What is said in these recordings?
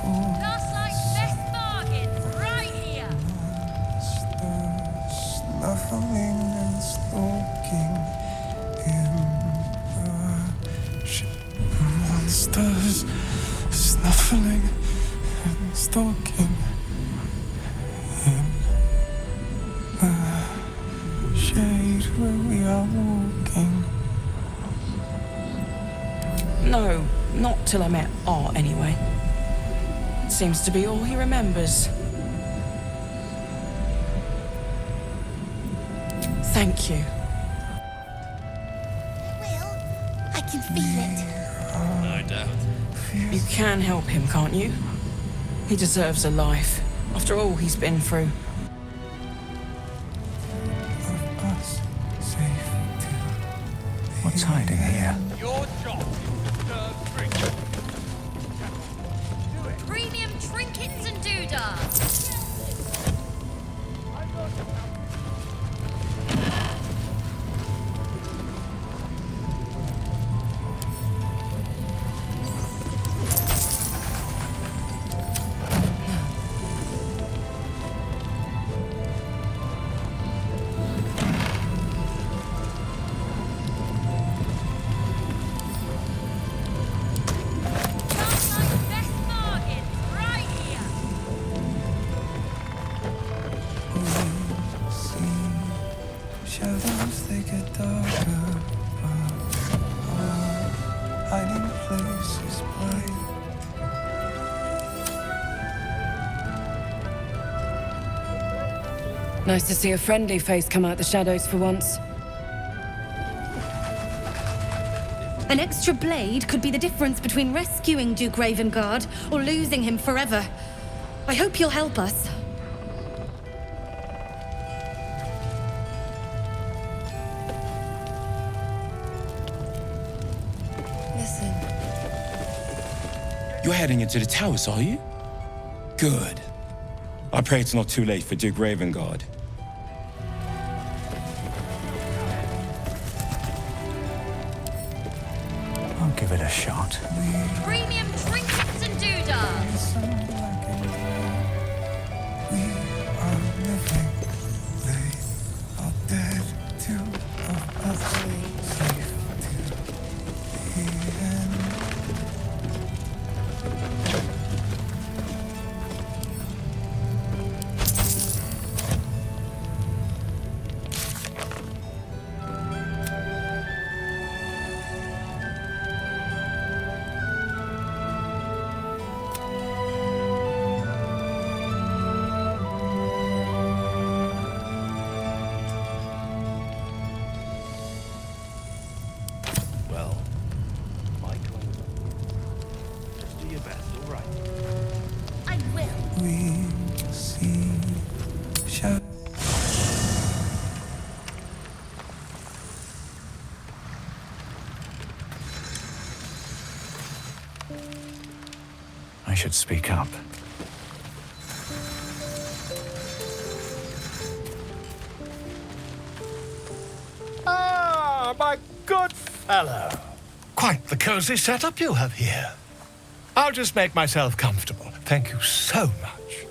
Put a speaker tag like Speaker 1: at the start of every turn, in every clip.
Speaker 1: Karlach's best bargain, right here.
Speaker 2: Snuffling and stalking in the ship. Monsters snuffling and stalking in the shade where we are walking.
Speaker 3: No, not till I met Art anyway. Seems to be all he remembers. Thank you.
Speaker 1: Will, I can feel it.
Speaker 4: No doubt.
Speaker 3: You can help him, can't you? He deserves a life, after all he's been through.
Speaker 2: Of us safe to
Speaker 5: What's hiding here?
Speaker 4: Your job is to serve drinks.
Speaker 1: Premium trinkets and doodads. Karlach's best bargain, right here.
Speaker 2: see shadows, they get darker, but our hiding place is bright.
Speaker 6: Nice to see a friendly face come out the shadows for once.
Speaker 7: An extra blade could be the difference between rescuing Duke Ravengard or losing him forever. I hope you'll help us.
Speaker 6: Listen.
Speaker 8: You're heading into the towers, are you? Good. I pray it's not too late for Duke Ravengard.
Speaker 5: I'll give it a shot.
Speaker 1: Premium trinkets and doodads.
Speaker 2: Some black and white. We are living. They are dead. Two of us safe to the end.
Speaker 4: Well, Michael, just do your best, all right?
Speaker 1: I will.
Speaker 2: We see shadows.
Speaker 5: I should speak up.
Speaker 9: Ah, my good fellow. Quite the cozy setup you have here. I'll just make myself comfortable. Thank you so much.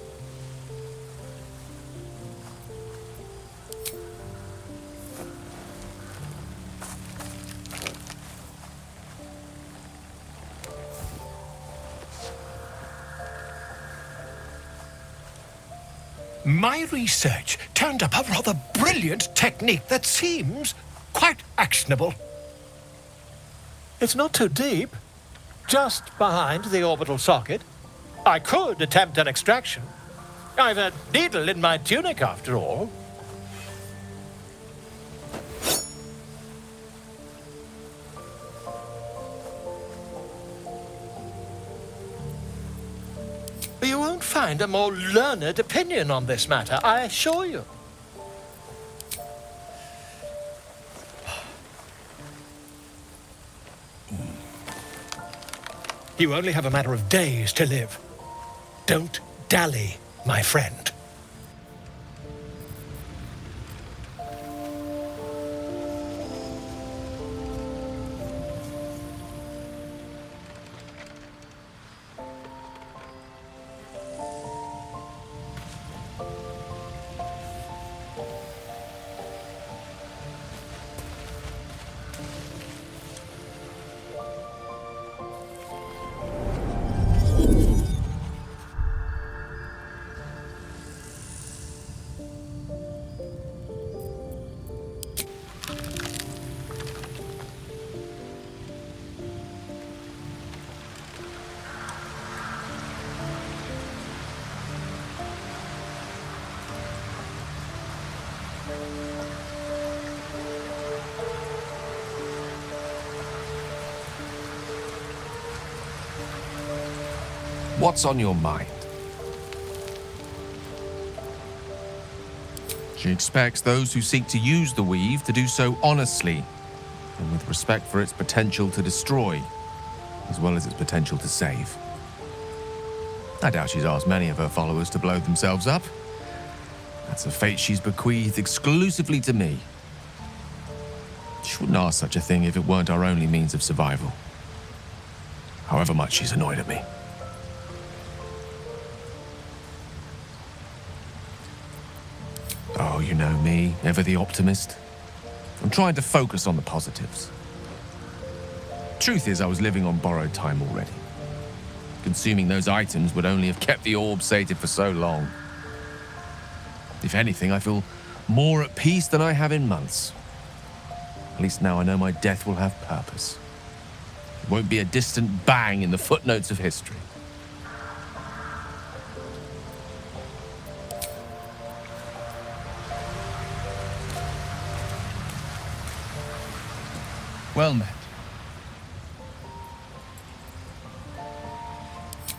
Speaker 9: My research turned up a rather brilliant technique that seems quite actionable. It's not too deep, just behind the orbital socket. I could attempt an extraction. I've a needle in my tunic, after all. You won't find a more learned opinion on this matter, I assure you. You only have a matter of days to live. Don't dally, my friend.
Speaker 10: What's on your mind? She expects those who seek to use the weave to do so honestly and with respect for its potential to destroy, as well as its potential to save. I doubt she's asked many of her followers to blow themselves up. That's a fate she's bequeathed exclusively to me. She wouldn't ask such a thing if it weren't our only means of survival. However much she's annoyed at me. Oh, you know me, ever the optimist. I'm trying to focus on the positives. Truth is, I was living on borrowed time already. Consuming those items would only have kept the orb sated for so long. If anything, I feel more at peace than I have in months. At least now I know my death will have purpose. It won't be a distant bang in the footnotes of history.
Speaker 11: Well met.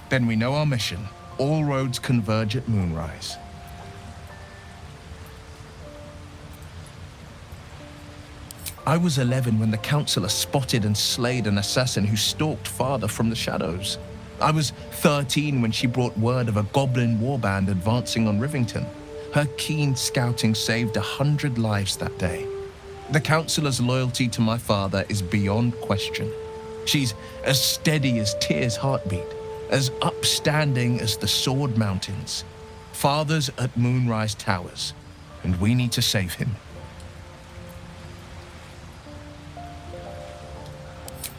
Speaker 11: Then we know our mission. All roads converge at moonrise. I was 11 when the Councillor spotted and slayed an assassin who stalked father from the shadows. I was 13 when she brought word of a goblin warband advancing on Rivington. Her keen scouting saved 100 lives that day. The Councillor's loyalty to my father is beyond question. She's as steady as Tyr's heartbeat, as upstanding as the Sword Mountains. Father's at Moonrise Towers, and we need to save him.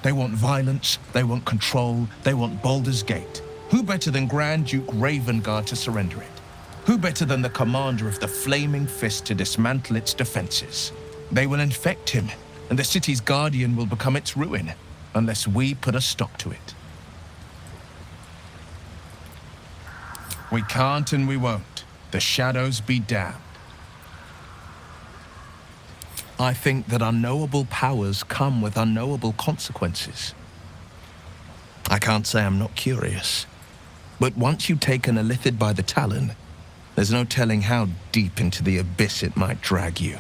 Speaker 11: They want violence, they want control, they want Baldur's Gate. Who better than Grand Duke Ravengard to surrender it? Who better than the commander of the Flaming Fist to dismantle its defenses? They will infect him, and the city's guardian will become its ruin, unless we put a stop to it. We can't and we won't. The shadows be damned. I think that unknowable powers come with unknowable consequences. I can't say I'm not curious, but once you've taken a lithid by the talon, there's no telling how deep into the abyss it might drag you.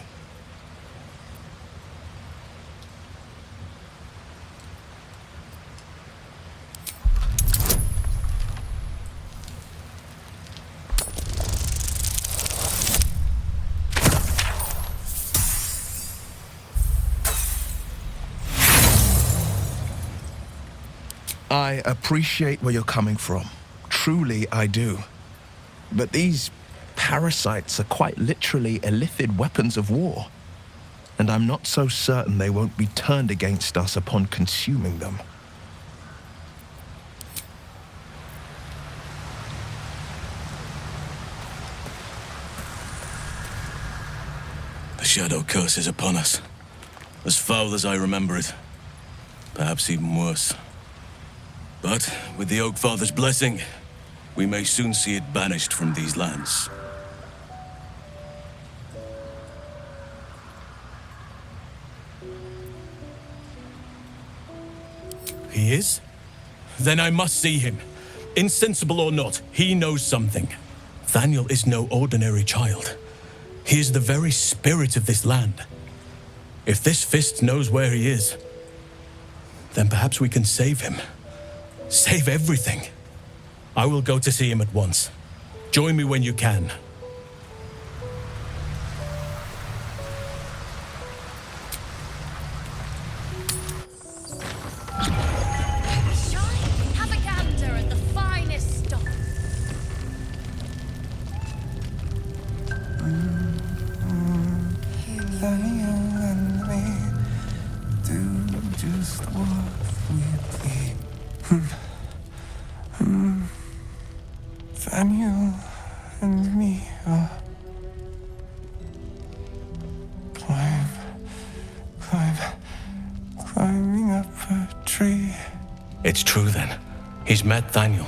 Speaker 11: I appreciate where you're coming from. Truly, I do. But these parasites are quite literally illithid weapons of war. And I'm not so certain they won't be turned against us upon consuming them.
Speaker 12: The Shadow Curse is upon us. As foul as I remember it. Perhaps even worse. But with the Oak Father's blessing, we may soon see it banished from these lands. He is? Then I must see him. Insensible or not, he knows something. Thaniel is no ordinary child. He is the very spirit of this land. If this fist knows where he is, then perhaps we can save him. Save everything. I will go to see him at once. Join me when you can.
Speaker 1: Have a gander at the finest stock.
Speaker 2: Daniel and me do just what we please. Daniel and me are climbing up a tree.
Speaker 12: It's true then. He's met Thaniel.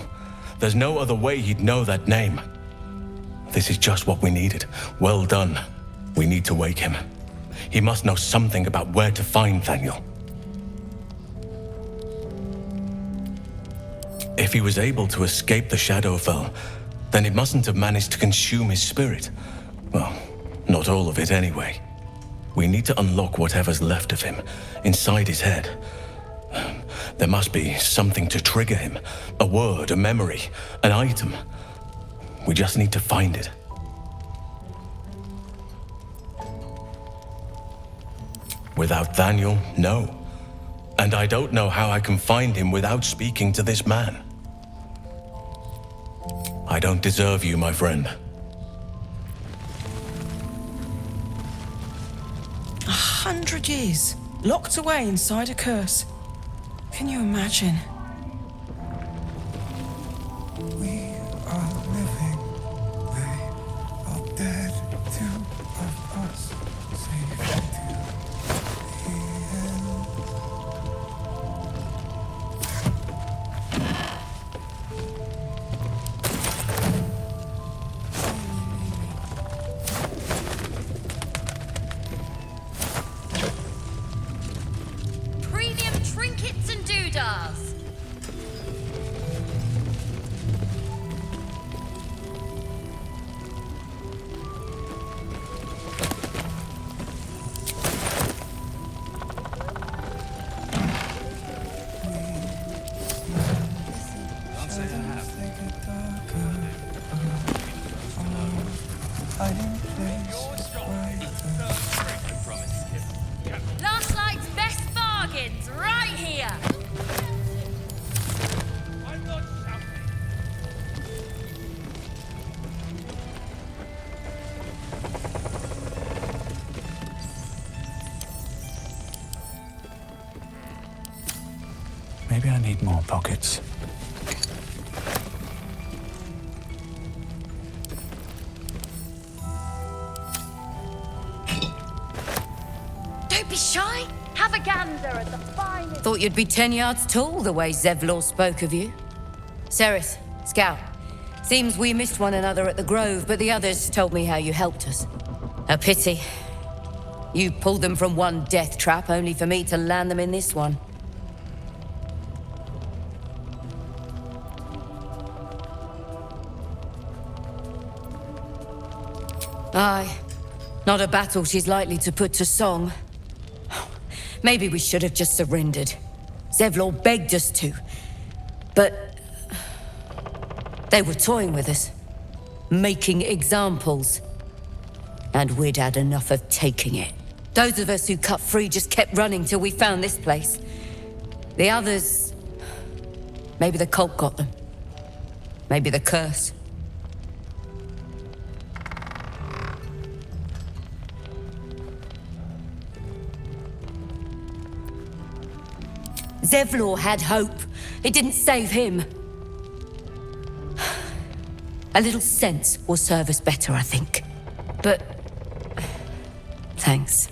Speaker 12: There's no other way he'd know that name. This is just what we needed. Well done. We need to wake him. He must know something about where to find Thaniel. If he was able to escape the Shadowfell, then it mustn't have managed to consume his spirit. Well, not all of it anyway. We need to unlock whatever's left of him, inside his head. There must be something to trigger him. A word, a memory, an item. We just need to find it. Without Daniel, no. And I don't know how I can find him without speaking to this man. I don't deserve you, my friend.
Speaker 3: 100 years, locked away inside a curse. Can you imagine?
Speaker 2: We are living, they are dead. Two of us safe to the end.
Speaker 1: Premium trinkets and doodahs.
Speaker 2: Hiding places brighter.
Speaker 1: Last night's best bargains right here.
Speaker 5: Maybe I need more pockets.
Speaker 1: Don't be shy. Have a gander at the finest.
Speaker 6: Thought you'd be 10 yards tall the way Zevlor spoke of you. Ceres, Scout. Seems we missed one another at the Grove, but the others told me how you helped us. A pity. You pulled them from one death trap, only for me to land them in this one. Aye. Not a battle she's likely to put to song. Maybe we should have just surrendered. Zevlor begged us to. But they were toying with us, making examples. And we'd had enough of taking it. Those of us who cut free just kept running till we found this place. The others... maybe the cult got them. Maybe the curse. Zevlor had hope. It didn't save him. A little sense will serve us better, I think. But... thanks.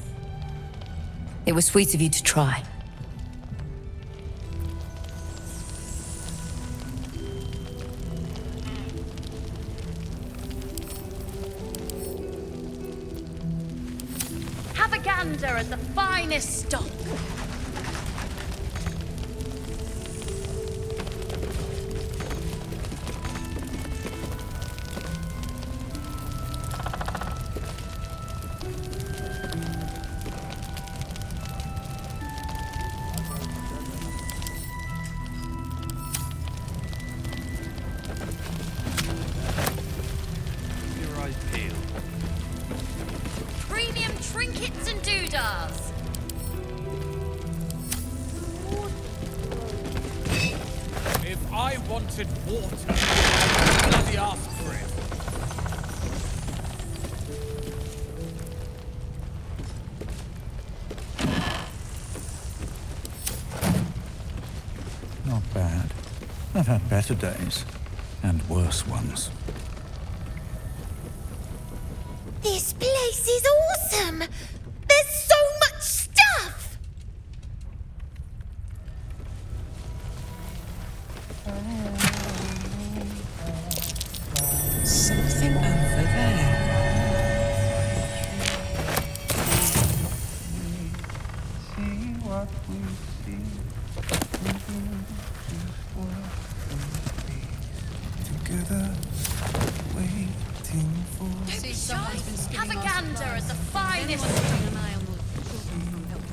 Speaker 6: It was sweet of you to try.
Speaker 1: Have a gander at the finest stock. Premium trinkets and doodahs.
Speaker 13: If I wanted water, I'd bloody ask for it.
Speaker 5: Not bad. I've had better days. And worse ones.
Speaker 1: This place is awesome! There's so much stuff!
Speaker 3: Something over there.
Speaker 2: See what we see. together, waiting for.
Speaker 1: Don't be shy. Have a gander at the finest.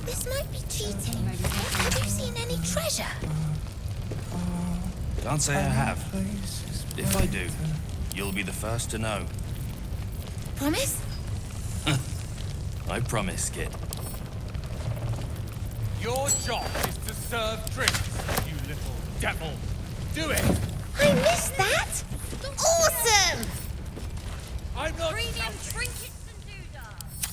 Speaker 14: This might be cheating. Have you seen any treasure?
Speaker 15: Can't say I have. If I do, you'll be the first to know.
Speaker 14: Promise?
Speaker 15: I promise, kid.
Speaker 13: Your job is to serve drinks, you little devil. Do it!
Speaker 14: I missed that! Awesome!
Speaker 13: I'm not
Speaker 1: Premium trinkets and doodads.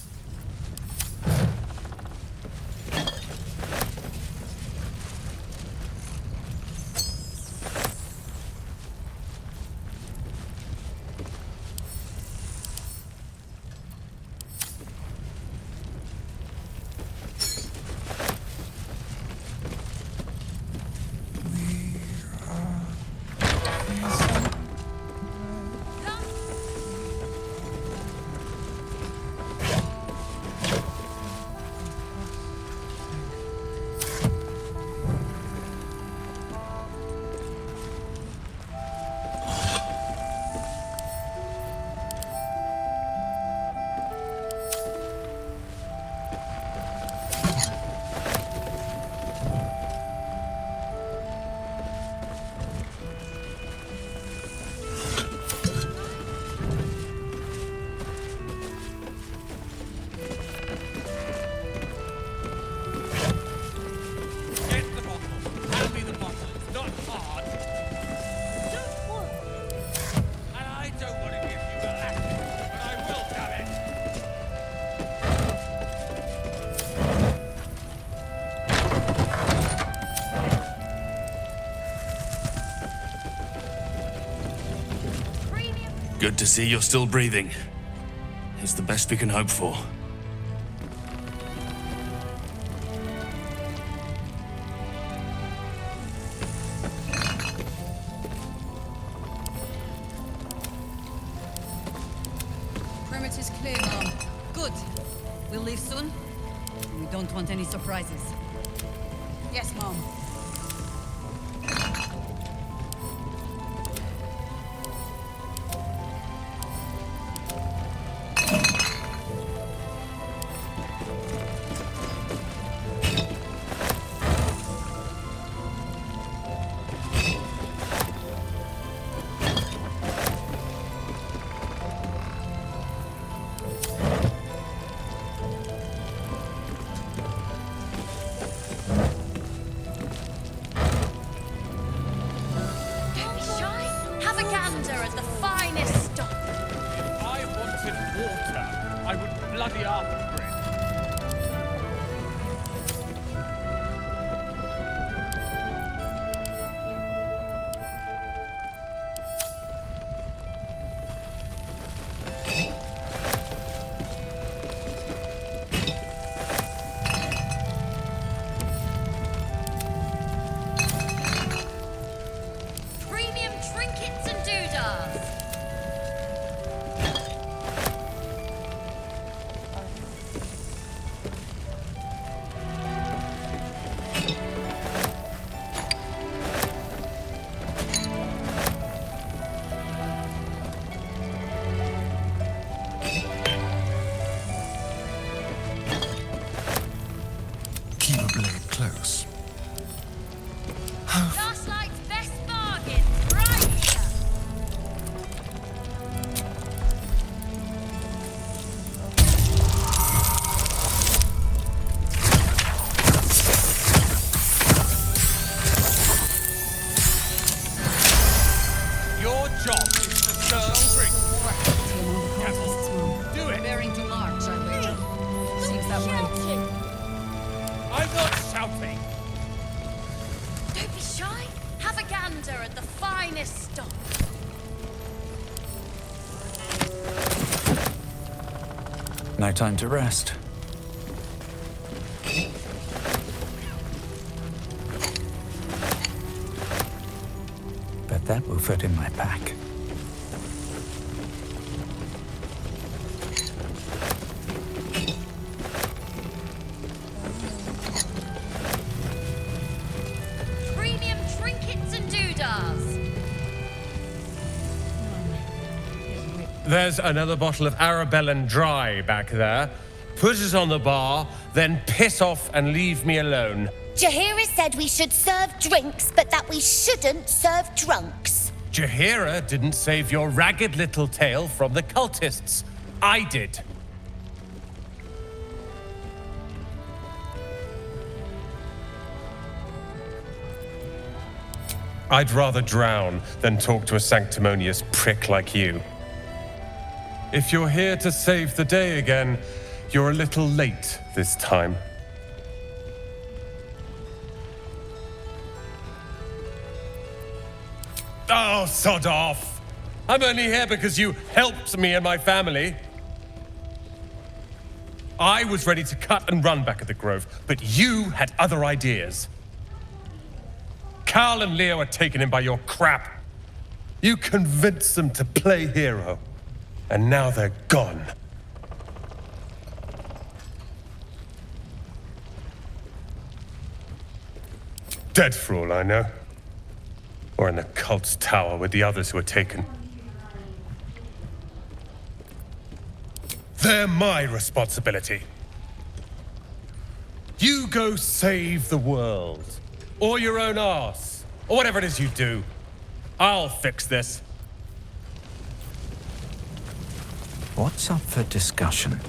Speaker 15: Good to see you're still breathing. It's the best we can hope for.
Speaker 16: Perimeter's clear, Mom. Good. We'll leave soon. We don't want any surprises. Yes, Mom.
Speaker 5: No time to rest. But that will fit in my pack.
Speaker 1: Premium trinkets and doodads.
Speaker 9: There's another bottle of Arabellan Dry back there. Put it on the bar, then piss off and leave me alone.
Speaker 14: Jaheira said we should serve drinks, but that we shouldn't serve drunks.
Speaker 9: Jaheira didn't save your ragged little tail from the cultists. I did. I'd rather drown than talk to a sanctimonious prick like you. If you're here to save the day again, you're a little late this time. Oh, sod off! I'm only here because you helped me and my family. I was ready to cut and run back at the Grove, but you had other ideas. Carl and Leo are taken in by your crap. You convinced them to play hero, and now they're gone. Dead for all I know. Or in the cult's tower with the others who were taken. They're my responsibility. You go save the world. Or your own arse. Or whatever it is you do. I'll fix this.
Speaker 5: What's up for discussion?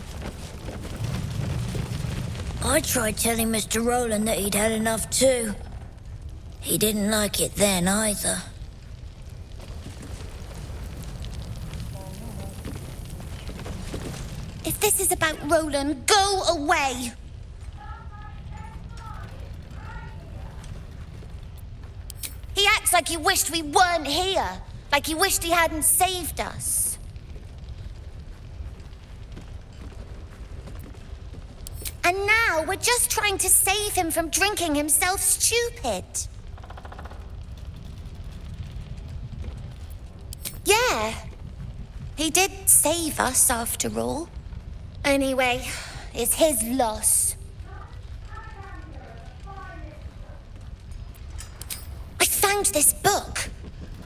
Speaker 14: I tried telling Mr. Roland that he'd had enough too. He didn't like it then either. If this is about Roland, go away! He acts like he wished we weren't here. Like he wished he hadn't saved us. And now we're just trying to save him from drinking himself stupid. Yeah, he did save us after all. Anyway, it's his loss. I found this book.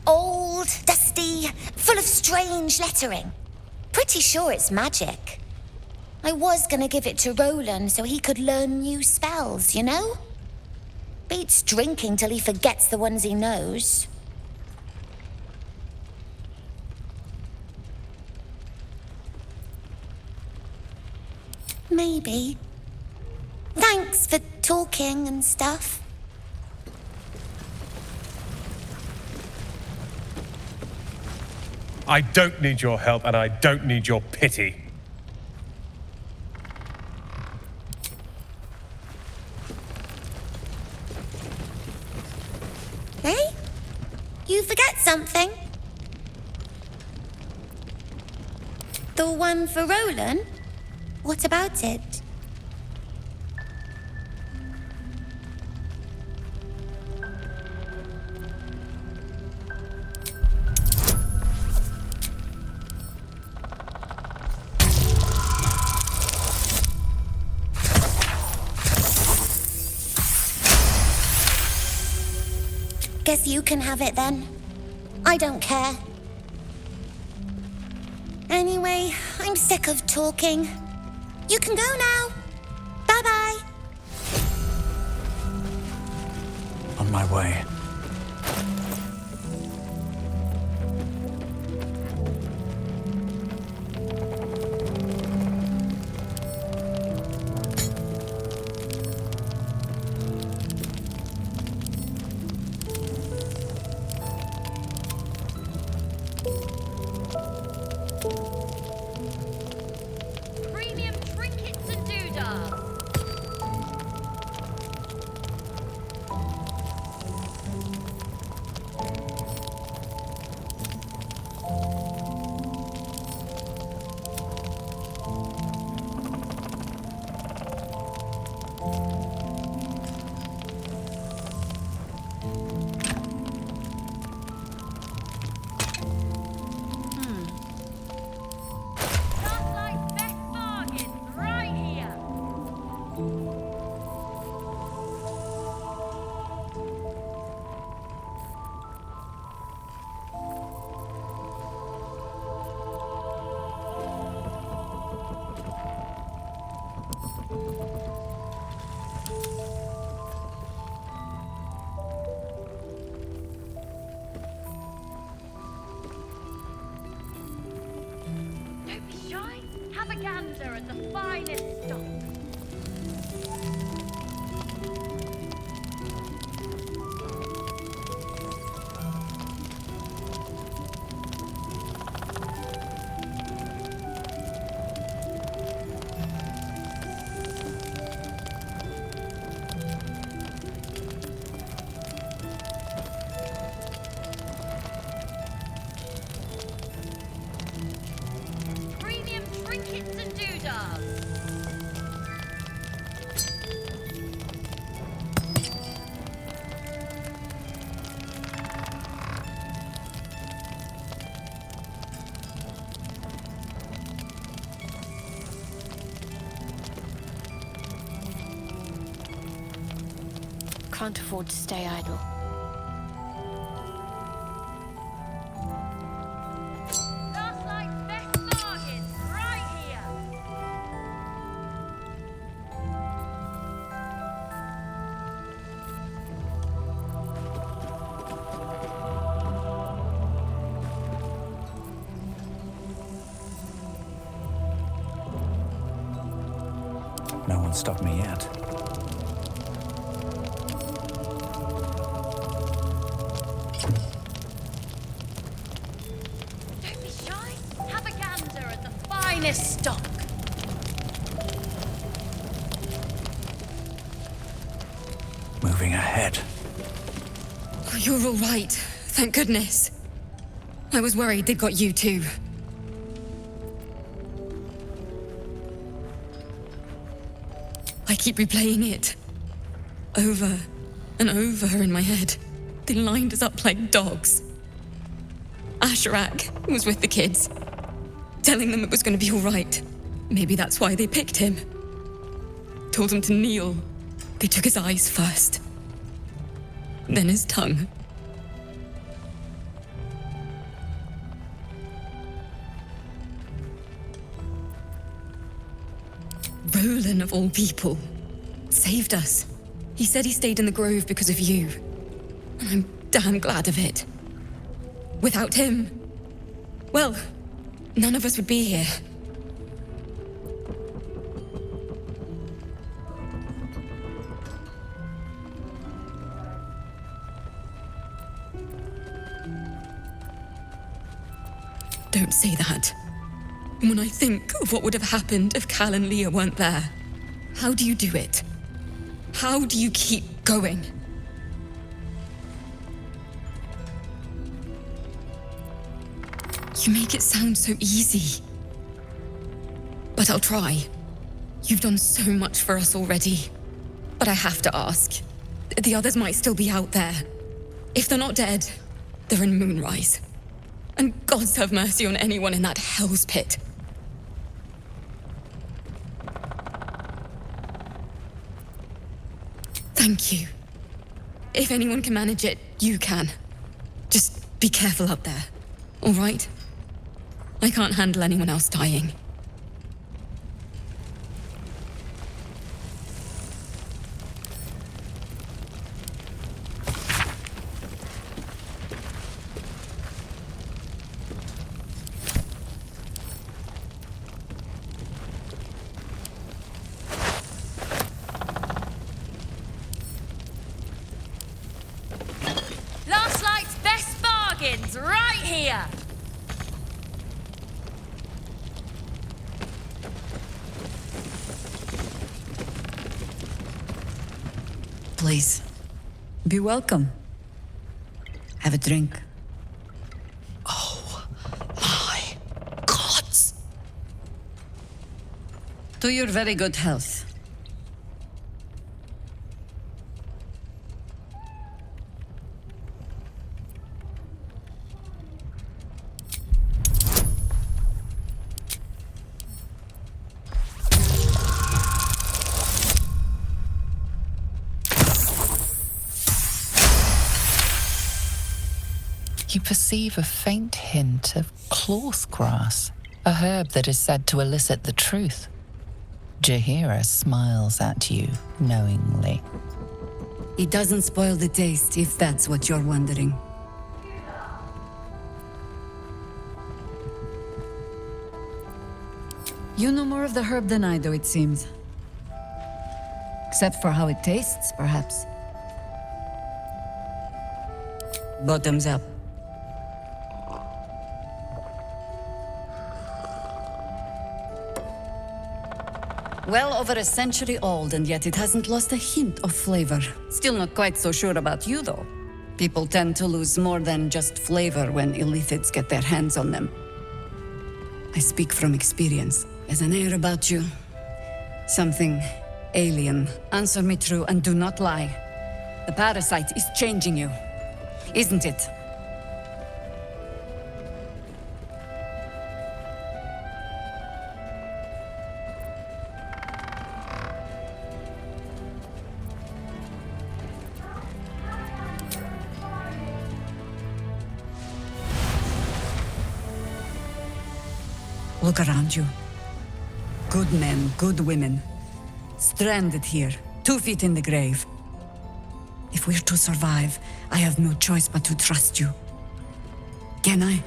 Speaker 14: Old, dusty, full of strange lettering. Pretty sure it's magic. I was gonna give it to Roland so he could learn new spells, you know? Beats drinking till he forgets the ones he knows. Maybe. Thanks for talking and stuff.
Speaker 9: I don't need your help and I don't need your pity.
Speaker 14: Hey? You forget something? The one for Roland? What about it? Guess you can have it then. I don't care. Anyway, I'm sick of talking. You can go now. Bye-bye.
Speaker 5: On my way.
Speaker 1: have a gander at the finest stock. Premium trinkets and doodads.
Speaker 14: Can't afford to stay idle.
Speaker 1: Last night's best bargains right here.
Speaker 5: No one stopped me yet.
Speaker 1: Don't be shy. Have a gander at the finest stock.
Speaker 5: Moving ahead.
Speaker 6: Oh, you're all right. Thank goodness. I was worried they'd got you too. I keep replaying it. Over and over in my head. They lined us up like dogs. Asherak was with the kids, telling them it was going to be all right. Maybe that's why they picked him. Told him to kneel. They took his eyes first. Then his tongue. Roland, of all people, saved us. He said he stayed in the grove because of you. And I'm damn glad of it. Without him, well, none of us would be here. Don't say that. When I think of what would have happened if Cal and Leah weren't there, how do you do it? How do you keep going? You make it sound so easy. But I'll try. You've done so much for us already. But I have to ask. The others might still be out there. If they're not dead, they're in Moonrise. And gods have mercy on anyone in that hell's pit. Thank you. If anyone can manage it, you can. Just be careful out there, all right? I can't handle anyone else dying.
Speaker 1: Last night's best bargains right here.
Speaker 17: Please, be welcome. Have a drink.
Speaker 6: Oh, my gods.
Speaker 17: To your very good health.
Speaker 18: You perceive a faint hint of cloth grass, a herb that is said to elicit the truth. Jahira smiles at you knowingly.
Speaker 17: It doesn't spoil the taste, if that's what you're wondering. You know more of the herb than I do, it seems. Except for how it tastes, perhaps.
Speaker 6: Bottoms up. Well over a century old, and yet it hasn't lost a hint of flavor. Still not quite so sure about you, though. People tend to lose more than just flavor when illithids get their hands on them. I speak from experience. There's an air about you. Something alien. Answer me true and do not lie. The parasite is changing you, isn't it? Look around you. Good men, good women. Stranded here, 2 feet in the grave. If we're to survive, I have no choice but to trust you. Can I?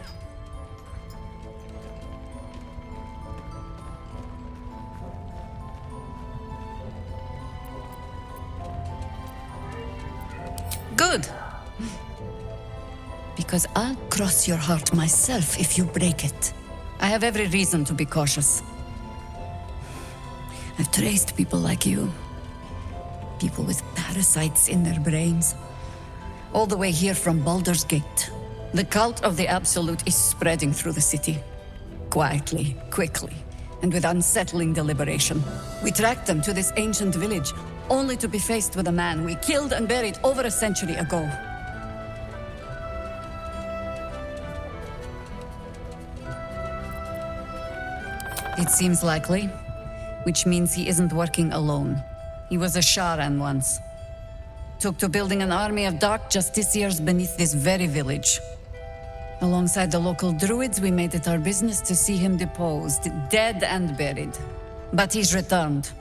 Speaker 6: Good. Because I'll cross your heart myself if you break it. I have every reason to be cautious. I've traced people like you. People with parasites in their brains. All the way here from Baldur's Gate. The cult of the Absolute is spreading through the city. Quietly, quickly, and with unsettling deliberation. We tracked them to this ancient village, only to be faced with a man we killed and buried over a century ago. It seems likely, which means he isn't working alone. He was a Sharan once. Took to building an army of dark justiciars beneath this very village. Alongside the local druids, we made it our business to see him deposed, dead and buried. But he's returned.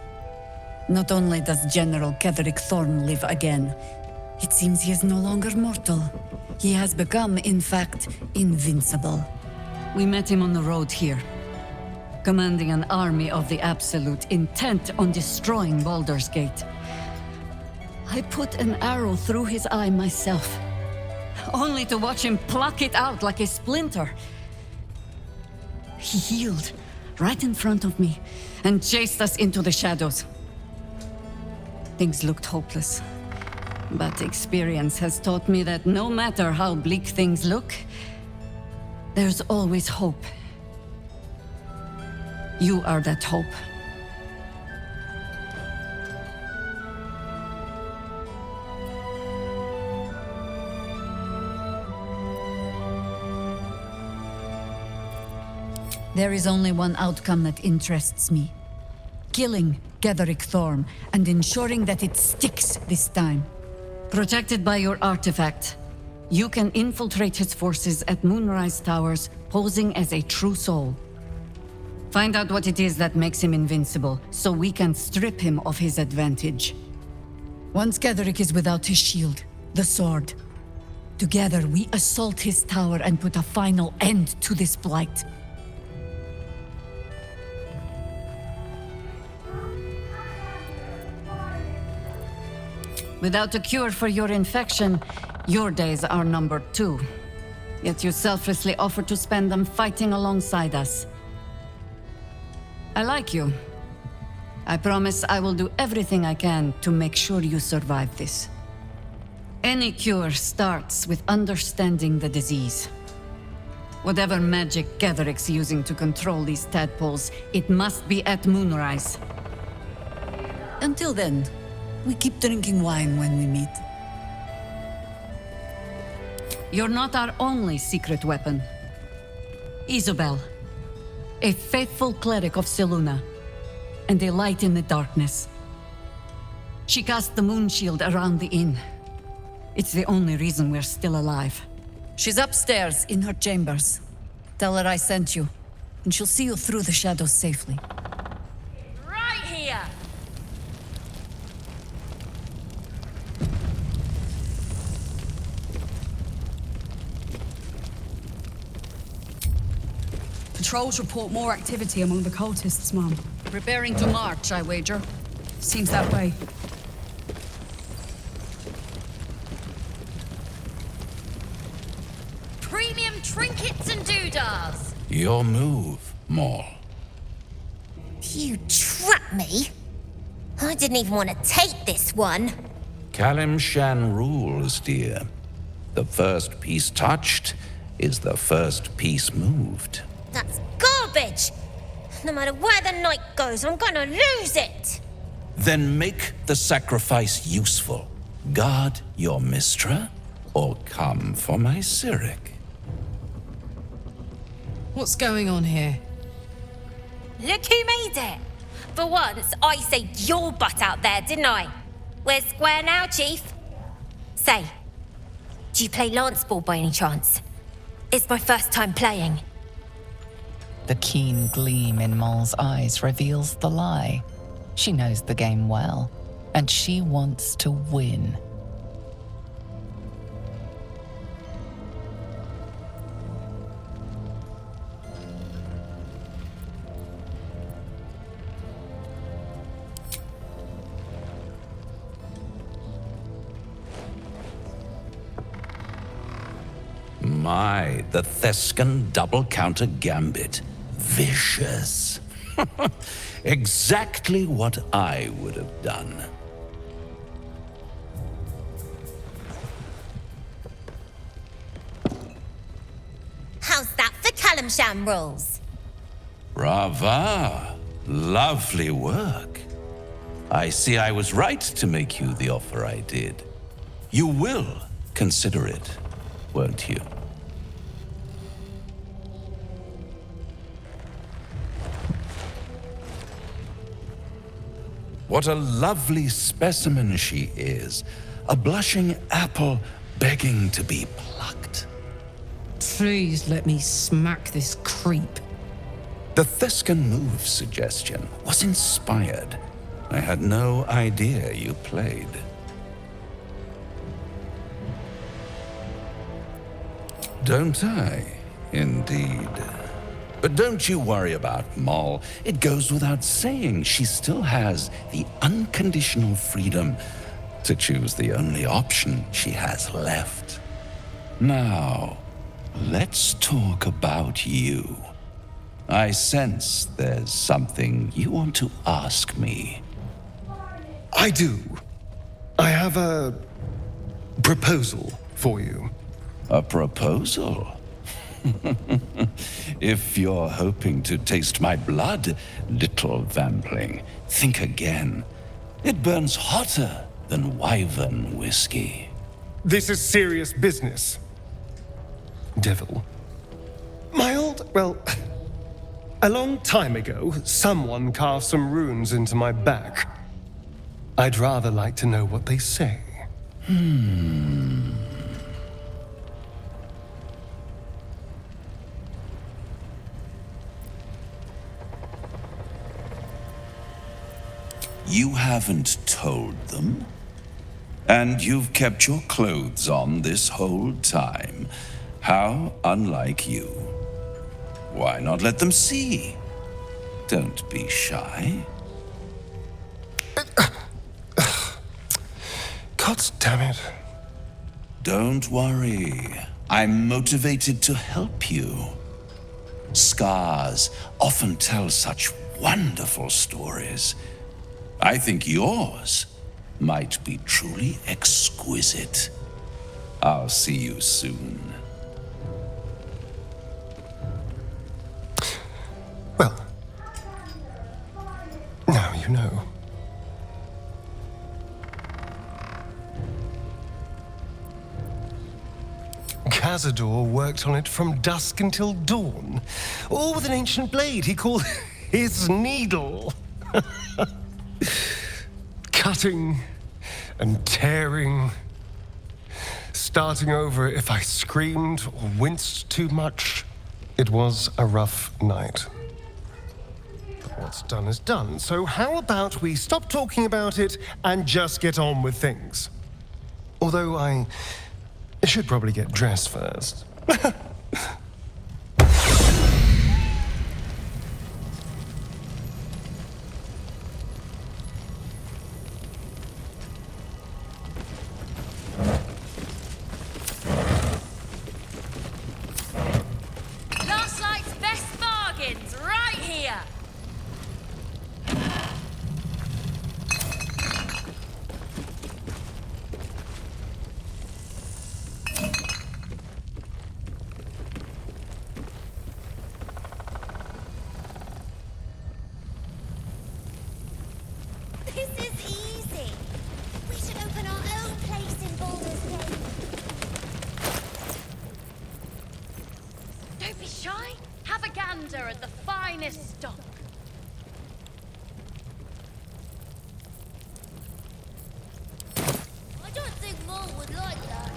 Speaker 6: Not only does General Ketherick Thorn live again, it seems he is no longer mortal. He has become, in fact, invincible. We met him on the road here, commanding an army of the Absolute, intent on destroying Baldur's Gate. I put an arrow through his eye myself, only to watch him pluck it out like a splinter. He healed right in front of me and chased us into the shadows. Things looked hopeless, but experience has taught me that no matter how bleak things look, there's always hope. You are that hope. There is only one outcome that interests me. Killing Ketherick Thorn and ensuring that it sticks this time. Protected by your artifact, you can infiltrate his forces at Moonrise Towers, posing as a true soul. Find out what it is that makes him invincible, so we can strip him of his advantage. Once Ketherick is without his shield, the sword, together we assault his tower and put a final end to this blight. Without a cure for your infection, your days are numbered too. Yet you selflessly offer to spend them fighting alongside us. I like you. I promise I will do everything I can to make sure you survive this. Any cure starts with understanding the disease. Whatever magic Ketherick's using to control these tadpoles, it must be at Moonrise. Until then, we keep drinking wine when we meet. You're not our only secret weapon. Isabel, a faithful cleric of Selûne, and a light in the darkness. She cast the moon shield around the inn. It's the only reason we're still alive. She's upstairs in her chambers. Tell her I sent you, and she'll see you through the shadows safely.
Speaker 1: Right here!
Speaker 16: Patrols report more activity among the cultists, Mum. Preparing to march, I wager. Seems that way.
Speaker 1: Premium trinkets and doodads.
Speaker 19: Your move, Maul.
Speaker 14: You trapped me? I didn't even want to take this one.
Speaker 19: Kalimshan rules, dear. The first piece touched is the first piece moved.
Speaker 14: That's garbage! No matter where the night goes, I'm gonna lose it!
Speaker 19: Then make the sacrifice useful. Guard your Mistra, or come for my Cyric.
Speaker 20: What's going on here?
Speaker 14: Look who made it! For once, I saved your butt out there, didn't I? We're square now, Chief. Say, do you play lance ball by any chance? It's my first time playing.
Speaker 18: The keen gleam in Moll's eyes reveals the lie. She knows the game well, and she wants to win.
Speaker 19: My, the Thescan double counter gambit. Vicious. Exactly what I would have done.
Speaker 14: How's that for Kalimshan rules?
Speaker 19: Brava. Lovely work. I see I was right to make you the offer I did. You will consider it, won't you? What a lovely specimen she is. A blushing apple begging to be plucked.
Speaker 20: Please let me smack this creep.
Speaker 19: The Thescan move suggestion was inspired. I had no idea you played. Don't I? Indeed. But don't you worry about Moll. It goes without saying she still has the unconditional freedom to choose the only option she has left. Now, let's talk about you. I sense there's something you want to ask me.
Speaker 21: I do. I have a proposal for you.
Speaker 19: A proposal? If you're hoping to taste my blood, little vampling, think again. It burns hotter than wyvern whiskey.
Speaker 21: This is serious business. Devil. Well, a long time ago, someone carved some runes into my back. I'd rather like to know what they say.
Speaker 19: You haven't told them? And you've kept your clothes on this whole time. How unlike you. Why not let them see? Don't be shy.
Speaker 21: God damn it.
Speaker 19: Don't worry. I'm motivated to help you. Scars often tell such wonderful stories. I think yours might be truly exquisite. I'll see you soon.
Speaker 21: Well, now you know. Cazador worked on it from dusk until dawn, all with an ancient blade he called his needle. Cutting and tearing, starting over if I screamed or winced too much. It was a rough night. But what's done is done, so how about we stop talking about it and just get on with things? Although I should probably get dressed first.
Speaker 1: Don't be shy. Have a gander at the finest stock.
Speaker 14: I don't think Mom would like that.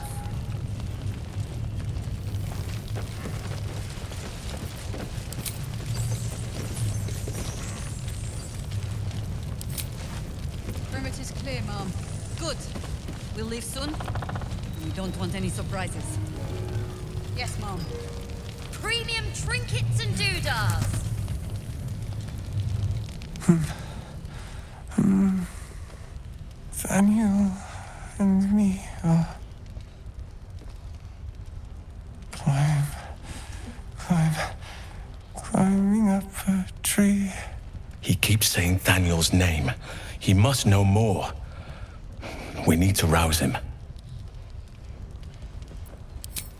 Speaker 16: Perimeter's clear, Mom. Good. We'll leave soon. We don't want any surprises. Yes, Mom.
Speaker 1: Premium trinkets and doodahs.
Speaker 2: Daniel and me are climbing up a tree.
Speaker 8: He keeps saying Daniel's name. He must know more. We need to rouse him.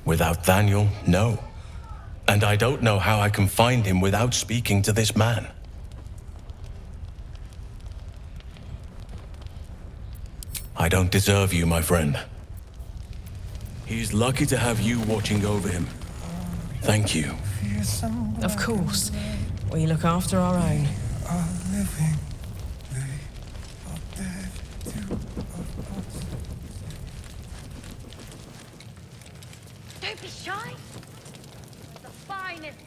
Speaker 8: Without Daniel, no. And I don't know how I can find him without speaking to this man. I don't deserve you, my friend. He's lucky to have you watching over him. Thank you.
Speaker 3: Of course. We look after our own.
Speaker 2: Are living. They are dead too of us.
Speaker 1: Don't be shy. The finest.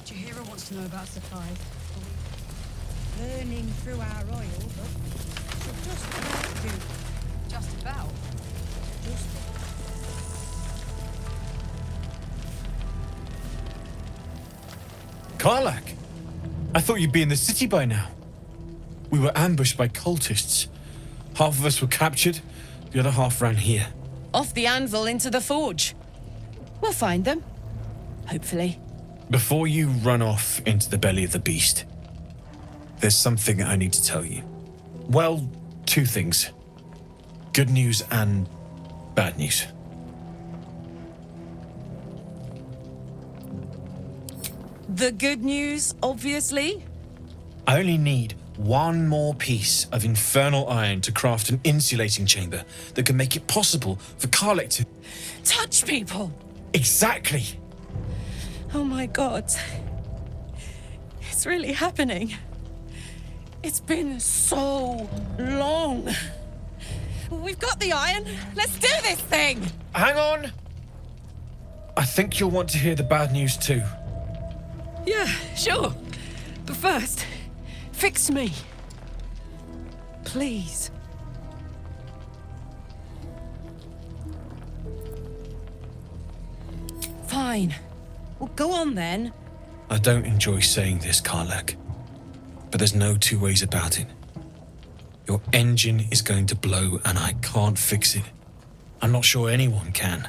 Speaker 16: Jahira wants to know about supplies.
Speaker 20: Burning through our oil, but should just about do.
Speaker 16: Just about?
Speaker 20: Just
Speaker 7: Karlach! I thought you'd be in the city by now. We were ambushed by cultists. Half of us were captured, the other half ran here.
Speaker 3: Off the anvil into the forge. We'll find them. Hopefully.
Speaker 7: Before you run off into the belly of the beast, there's something I need to tell you. Well, two things. Good news and bad news.
Speaker 3: The good news, obviously.
Speaker 7: I only need one more piece of infernal iron to craft an insulating chamber that can make it possible for Karlach to...
Speaker 3: Touch people!
Speaker 7: Exactly!
Speaker 3: Oh my god. It's really happening. It's been so long. We've got the iron. Let's do this thing!
Speaker 7: Hang on! I think you'll want to hear the bad news too.
Speaker 3: Yeah, sure. But first, fix me. Please. Fine. Well, go on then.
Speaker 7: I don't enjoy saying this, Karlach, but there's no two ways about it. Your engine is going to blow and I can't fix it. I'm not sure anyone can.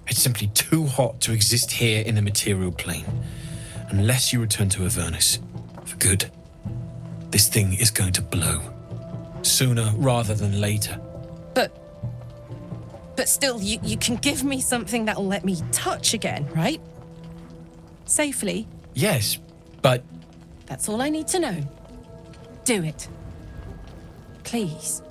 Speaker 7: It's simply too hot to exist here in the material plane. Unless you return to Avernus for good, this thing is going to blow. Sooner rather than later.
Speaker 3: But still, you can give me something that'll let me touch again, right? Safely.
Speaker 7: Yes, but...
Speaker 3: That's all I need to know. Do it. Please.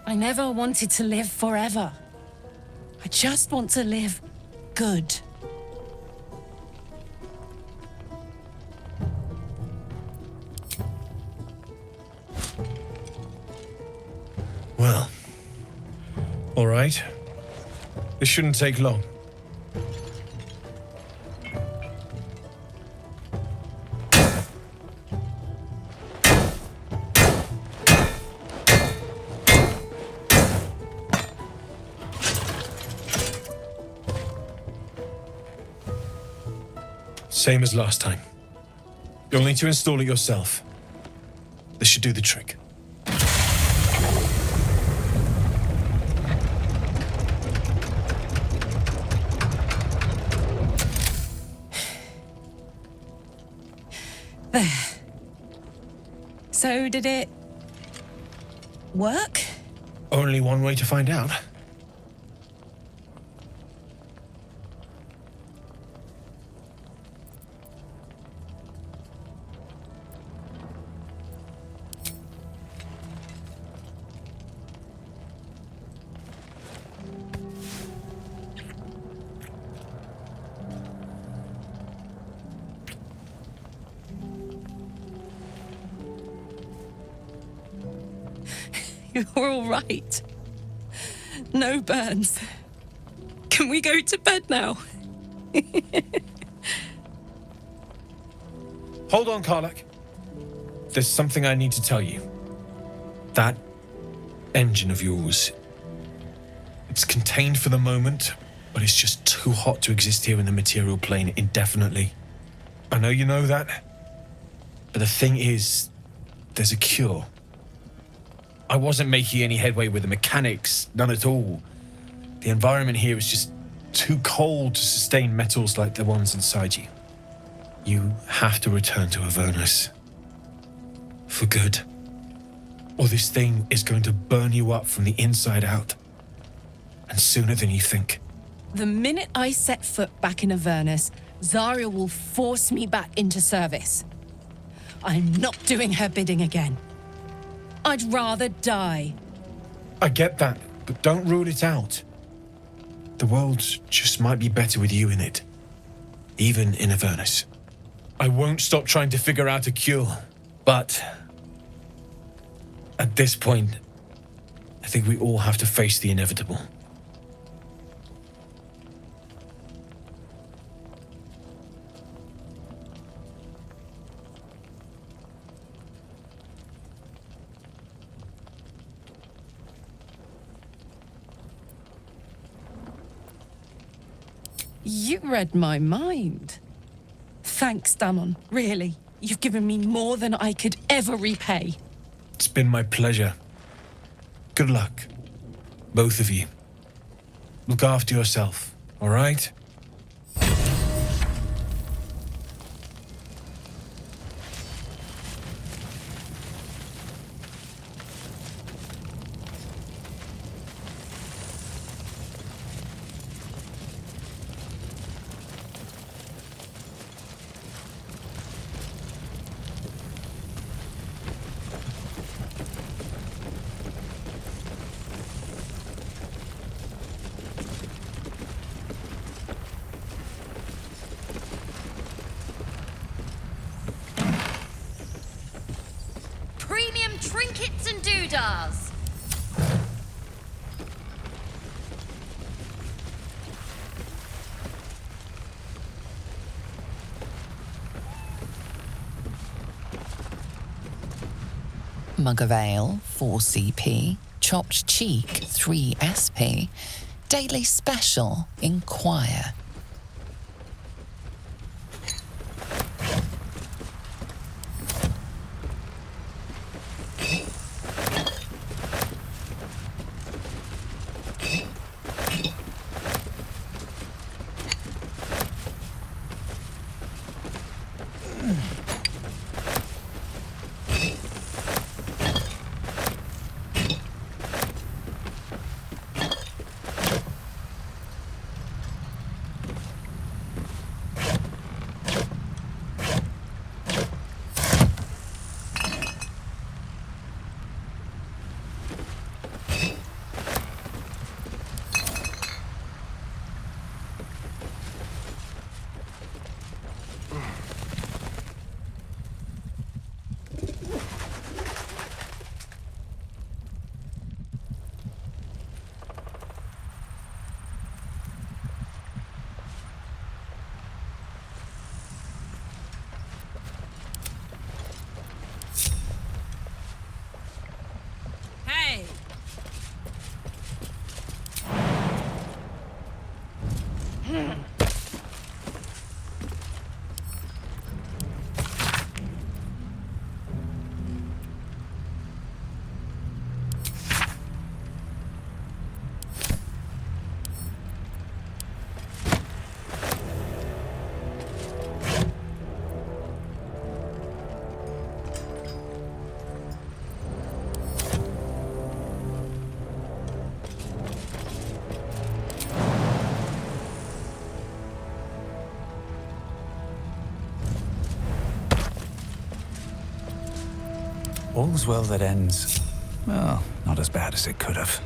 Speaker 3: I never wanted to live forever. I just want to live good.
Speaker 7: Well, all right. This shouldn't take long. Same as last time. You'll need to install it yourself. This should do the trick.
Speaker 3: There. So did it work?
Speaker 7: Only one way to find out.
Speaker 3: You're all right. No burns. Can we go to bed now?
Speaker 7: Hold on, Karlach. There's something I need to tell you. That engine of yours, it's contained for the moment, but it's just too hot to exist here in the material plane indefinitely. I know you know that, but the thing is, there's a cure. I wasn't making any headway with the mechanics, none at all. The environment here is just too cold to sustain metals like the ones inside you. You have to return to Avernus. For good. Or this thing is going to burn you up from the inside out. And sooner than you think.
Speaker 3: The minute I set foot back in Avernus, Zarya will force me back into service. I'm not doing her bidding again. I'd rather die.
Speaker 7: I get that, but don't rule it out. The world just might be better with you in it. Even in Avernus. I won't stop trying to figure out a cure, but at this point, I think we all have to face the inevitable.
Speaker 3: You read my mind. Thanks, Danon. Really. You've given me more than I could ever repay.
Speaker 7: It's been my pleasure. Good luck, both of you. Look after yourself, all right?
Speaker 1: Premium trinkets and doodahs.
Speaker 18: Mug of ale, 4 CP. Chopped cheek, 3 SP. Daily special, inquire.
Speaker 5: All's well that ends. Well, not as bad as it could have.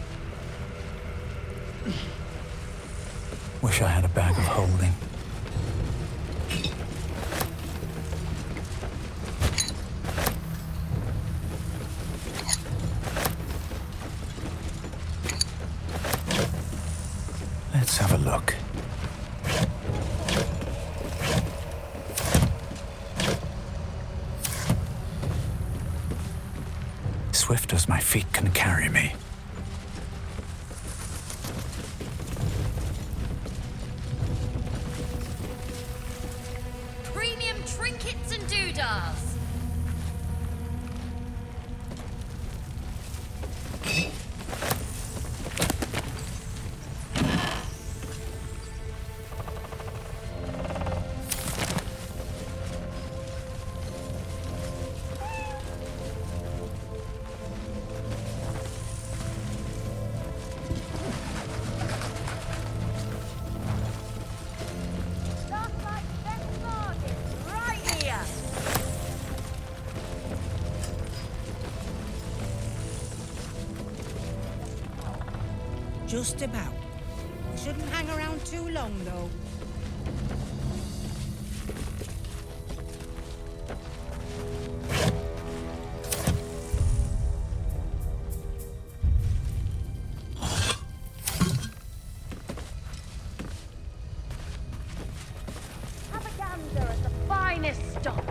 Speaker 5: Wish I had a bag of holding. swift as my feet can carry me.
Speaker 1: Premium trinkets and doodahs.
Speaker 4: Just about. We shouldn't hang around too long, though.
Speaker 1: Have a gander at the finest stock.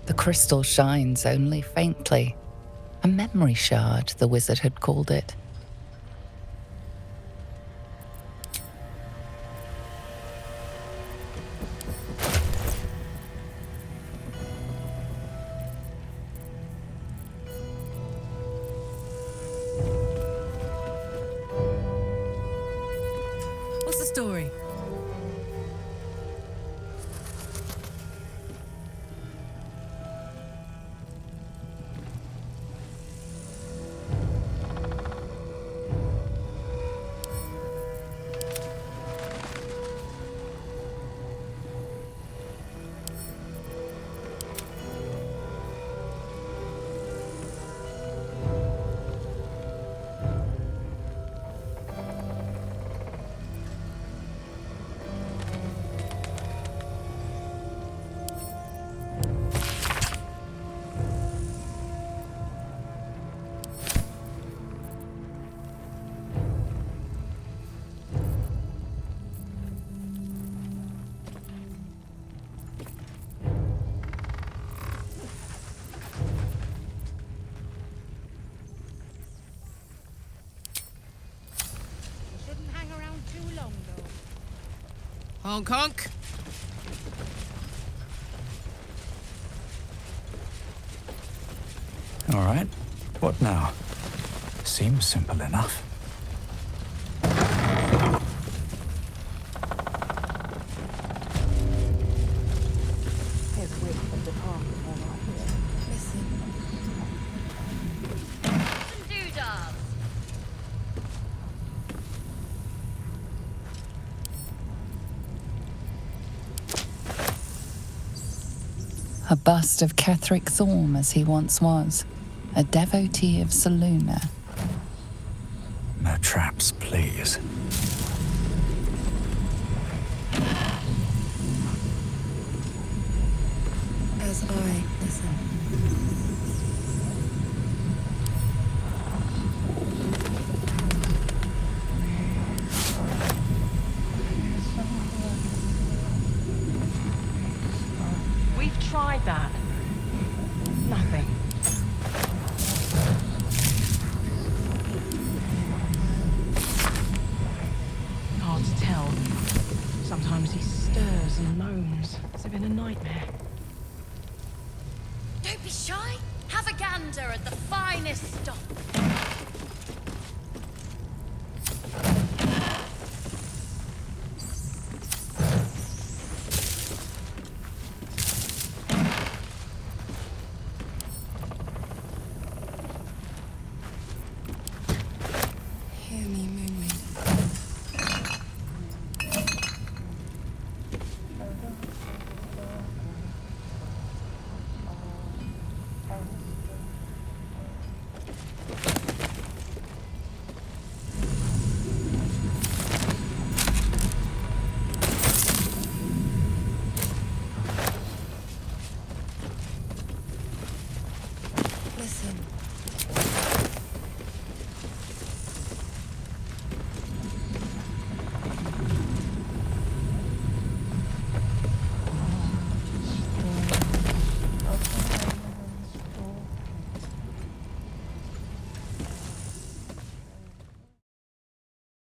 Speaker 18: The crystal shines only faintly. A memory shard, the wizard had called it.
Speaker 3: What's the story?
Speaker 20: Honk honk.
Speaker 5: All right, what now? Seems simple enough.
Speaker 18: A bust of Ketheric Thorm as he once was, a devotee of Selûne.
Speaker 5: No traps, please.
Speaker 3: tried that. Nothing. Hard to tell. Sometimes he stirs and moans, as if in a nightmare.
Speaker 1: Don't be shy. Have a gander at the finest stuff.